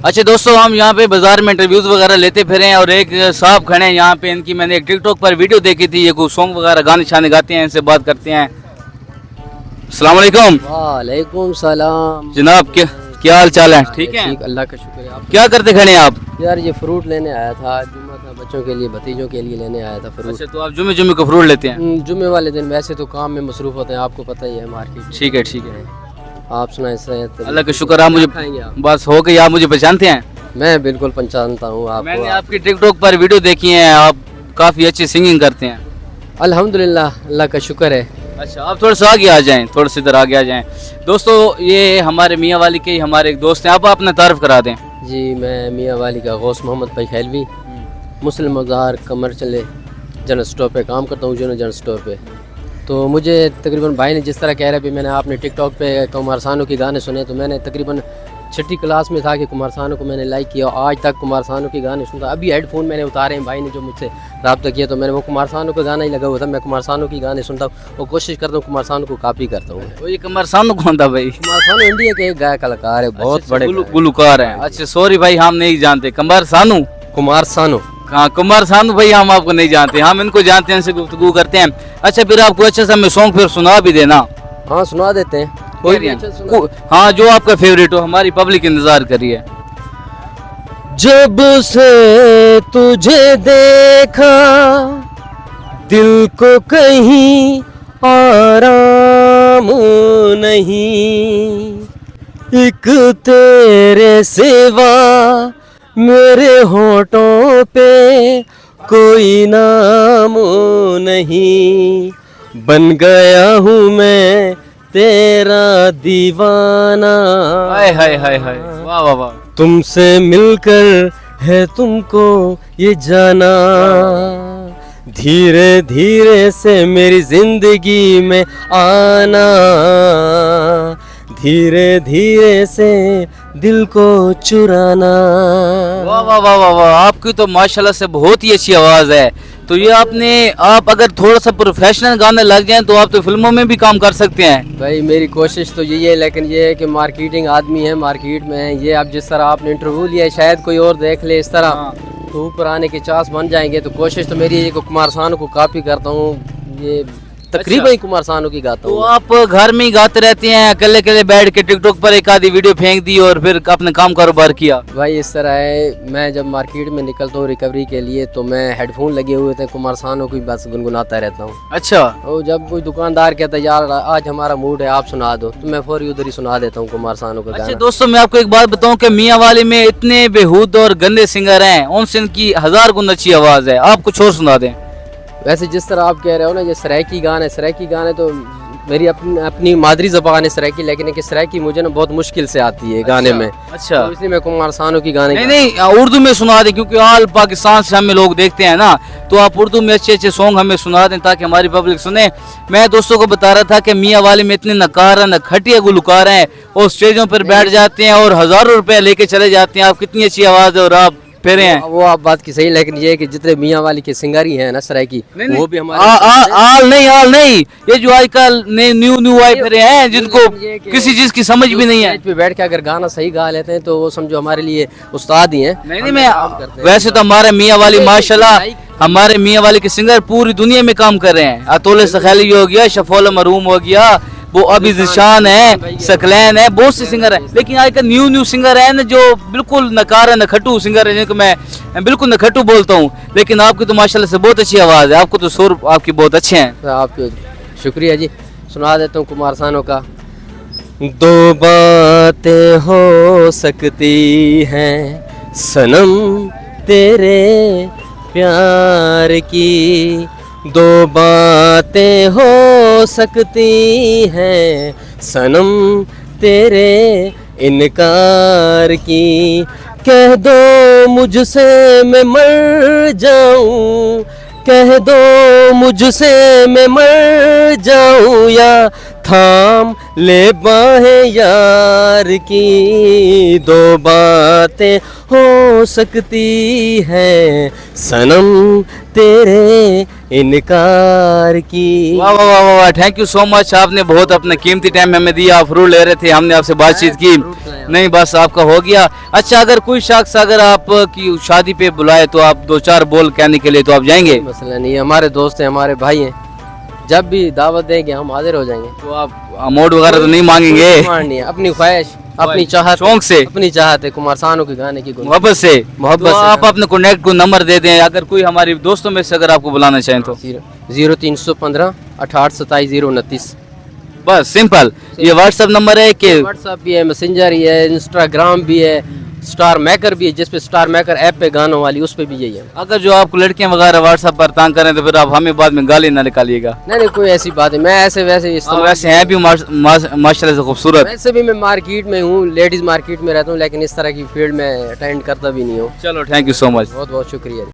अच्छा दोस्तों, हम यहाँ पे बाजार में इंटरव्यूज वगैरह लेते फिरे हैं और एक साहब खड़े हैं यहाँ पे। इनकी मैंने एक टिकटॉक पर वीडियो देखी थी, ये कोई सॉन्ग वगैरह गाने शाने गाते हैं, इनसे बात करते हैं। अस्सलाम वालेकुम। वालेकुम सलाम जनाब, क्या हाल चाल है? ठीक है, ठीक, अल्लाह का शुक्र है। आप क्या करते खड़े हैं आप? यार ये फ्रूट लेने आया था, जुम्मा था, बच्चों के लिए, भतीजों के लिए लेने आया था फ्रूट। अच्छा, तो आप जुम्मे जुम्मे को फ्रूट लेते हैं? जुम्मे वाले दिन वैसे तो काम में मसरूफ होते हैं, आपको पता ही है मार्केट। ठीक है ठीक है, आप सुनाए सेहत? अल्लाह का शुक्र। आप मुझे खाएंगे आप? बस हो गई, आप मुझे पहचानते हैं? मैं बिल्कुल पहचानता हूँ आपको। मैंने आपकी टिकटॉक पर वीडियो देखी है, आप काफ़ी अच्छी सिंगिंग करते हैं। अल्हम्दुलिल्लाह, अल्लाह का शुक्र है। अच्छा, आप थोड़ा सा आगे आ जाएं, थोड़ा सा इधर आगे आ जाएं। दोस्तों, ये हमारे मियाँ वाली के हमारे एक दोस्त हैं, आप अपना तारीफ करा दें। जी, मैं मियाँ वाली का गौस मोहम्मद भाई खैलवी, मुस्लिम मज़ार कमर्शियल जनरल स्टोर पे काम करता हूँ, जनरल स्टोर पे। तो मुझे तकरीबन भाई ने जिस तरह कह रहा है भी मैंने आपने टिकटॉक पे कुमार सानू के गाने सुने, तो मैंने तकरीबन 6ठी क्लास में था कि कुमार सानू को मैंने लाइक किया, आज तक कुमार सानू के गाने सुनता। अभी हेडफोन मैंने उतारे हैं, भाई ने जो मुझसे रब्ता किया, तो मैंने वो कुमार सानू का गाना ही लगा हुआ था। मैं कुमार सानू के गाने सुनता हूँ और कोशिश करता हूँ कुमार सानू को कॉपी करता हूँ। तो ये कुमार सानू कौन था भाई? कुमार सानू इंडिया के एक गायक कलाकार है, बहुत बड़े गुलकार हैं। अच्छा सॉरी भाई, हम नहीं जानते कुमार सानू। कुमार सानू, हाँ कुमार सानू भाई, हम आपको नहीं जानते, हम इनको जानते हैं, इनसे गुफ्तगू करते हैं। अच्छा, फिर आपको अच्छा सा हमें सॉन्ग फिर सुना भी देना। हाँ सुना देते हैं, कोई भी अच्छा सुना। हाँ, जो आपका फेवरेट हो, हमारी पब्लिक इंतजार करिए। जब से तुझे देखा दिल को कहीं आराम नहीं, एक तेरे सिवा मेरे होठों पे कोई नाम नहीं, बन गया हूँ मैं तेरा दीवाना। हाय हाय हाय हाय, वाह वाह वाह। तुमसे मिलकर है तुमको ये जाना, धीरे धीरे से मेरी जिंदगी में आना, धीरे धीरे से दिल को चुराना। वाह वाह वाह वाह वाह, आपकी तो माशाल्लाह से बहुत ही अच्छी आवाज़ है। तो ये आप अगर थोड़ा सा प्रोफेशनल गाने लग जाएं तो आप तो फिल्मों में भी काम कर सकते हैं। भाई मेरी कोशिश तो यही है, लेकिन ये है कि मार्केटिंग आदमी है, मार्केट में है ये। अब जिस तरह आपने इंटरव्यू लिया है, शायद कोई और देख ले इस तरह, तो ऊपर आने के चांस बन जाएंगे। तो कोशिश तो मेरी है कि कुमार सानू को कॉपी करता हूँ, ये तकरीबन ही कुमार सानू की गाता हूँ। तो आप घर में ही गाते रहते हैं, अकेले अकेले बैठ के टिकटॉक पर एक आधी वीडियो फेंक दी और फिर अपने काम कारोबार किया? भाई इस तरह है, मैं जब मार्केट में निकलता हूँ रिकवरी के लिए, तो मैं हेडफोन लगे हुए थे, कुमार सानू की बस गुनगुनाता रहता हूँ। अच्छा। और जब कोई दुकानदार कहता है यार आज हमारा मूड है, आप सुना दो, तो मैं फौरी उधर ही सुना देता हूँ कुमार सानू का गाना। अच्छा दोस्तों, मैं आपको एक बात बताऊं कि मियाँ वाली में इतने बेहूद और गंदे सिंगर हैं, उनसे इनकी 1000 गुना अच्छी आवाज़ है। आप कुछ और सुना दें। वैसे जिस तरह आप कह रहे हो ना, ये सराइकी गाने तो मेरी अपनी मादरी ज़बान है सराइकी, लेकिन कि सराइकी मुझे ना बहुत मुश्किल से आती है गाने में। अच्छा, तो इसलिए मैं कुमार सानू की गाने नहीं उर्दू में सुना दें, क्योंकि ऑल पाकिस्तान से हमें लोग देखते हैं ना, तो आप उर्दू में अच्छे अच्छे सॉन्ग हमें सुना दें ताकि हमारी पब्लिक सुने। मैं दोस्तों को बता रहा था कि मियाँ वाली में इतने नकार नखटिया गुलकार हैं, और स्टेजों पर बैठ जाते हैं और हज़ारों रुपए लेके चले जाते हैं। आप कितनी अच्छी आवाज़ है और आप फेरे हैं। वो आप बात की सही, लेकिन ये है कि जितने मियाँ वाली के सिंगारी हैं ना सराइकी, वो भी हमारे आल नहीं, ये जो आजकल न्यू आई फिरे हैं, जिनको किसी चीज की समझ भी नहीं है, पे बैठ के अगर गाना सही गा लेते हैं तो वो समझो हमारे लिए उस्ताद ही हैं। नहीं मैं वैसे तो हमारे मियाँ वाली माशाल्लाह, हमारे मियाँ वाली के सिंगर पूरी दुनिया में काम कर रहे हैं। अतुल सखैली हो गया, शफौला मरूम हो गया, वो अभी जिशान है, सकलैन है, बहुत से सिंगर हैं। लेकिन आजकल न्यू सिंगर है ना, जो बिल्कुल नकार नखटू सिंगर है, जिनको मैं बिल्कुल नखटू बोलता हूँ। लेकिन आपकी तो माशाल्लाह से बहुत अच्छी आवाज़ है, आपको तो सुर आपकी बहुत अच्छे हैं। तो आपके शुक्रिया जी। सुना देता हूँ कुमार सानू का। दो बातें हो सकती हैं सनम तेरे प्यार की, दो बातें हो सकती हैं सनम तेरे इनकार की, कह दो मुझसे मैं मर जाऊं, कह दो मुझसे मैं मर जाऊं, या थाम ले बाहें यार की, दो बातें हो सकती हैं सनम तेरे इनकार की। वाह वाह वाह वाह वाह, थैंक यू सो मच। आपने बहुत अपना कीमती टाइम हमें दिया, आप फ्रूट ले रहे थे, हमने आपसे बातचीत की। नहीं बस आपका हो गया। अच्छा, अगर कोई शख्स अगर आप की शादी पे बुलाए तो आप दो चार बोल कहने के लिए तो आप जाएंगे? मसला नहीं है, हमारे दोस्त हैं, हमारे भाई हैं, जब भी दावत देंगे हम हाजिर हो जाएंगे। तो आप अमाउंट वगैरह तो नहीं मांगेंगे? नहीं, अपनी ख्वाहिश, अपनी चाहत, शौक से, अपनी चाहत है कुमार सानू के गाने की मोहब्बत से। मोहब्बत तो से। आप अपने कॉन्टैक्ट को नंबर दे दें, अगर कोई हमारे दोस्तों में से अगर आपको बुलाना चाहें तो। 0315 68 27 029। बस सिंपल, ये व्हाट्सएप नंबर है कि व्हाट्सएप भी है, मैसेंजर ही है, इंस्टाग्राम भी है, स्टार मेकर भी है, जिस पे स्टार मेकर ऐप पे गानों वाली उस पे भी यही है। अगर जो आपको लड़कियां वगैरह व्हाट्सएप पर तंग करें तो फिर आप हमें बाद में गाली ना निकालिएगा। नहीं कोई ऐसी बात है, मैं ऐसे वैसे इस्तेमाल, वैसे हैं भी माशाल्लाह से खूबसूरत। वैसे भी मैं मार्केट में हूँ, लेडीज मार्केट में रहता हूँ, लेकिन इस तरह की फील्ड में अटेंड करता भी नहीं हूँ। चलो थैंक यू सो मच। बहुत बहुत शुक्रिया।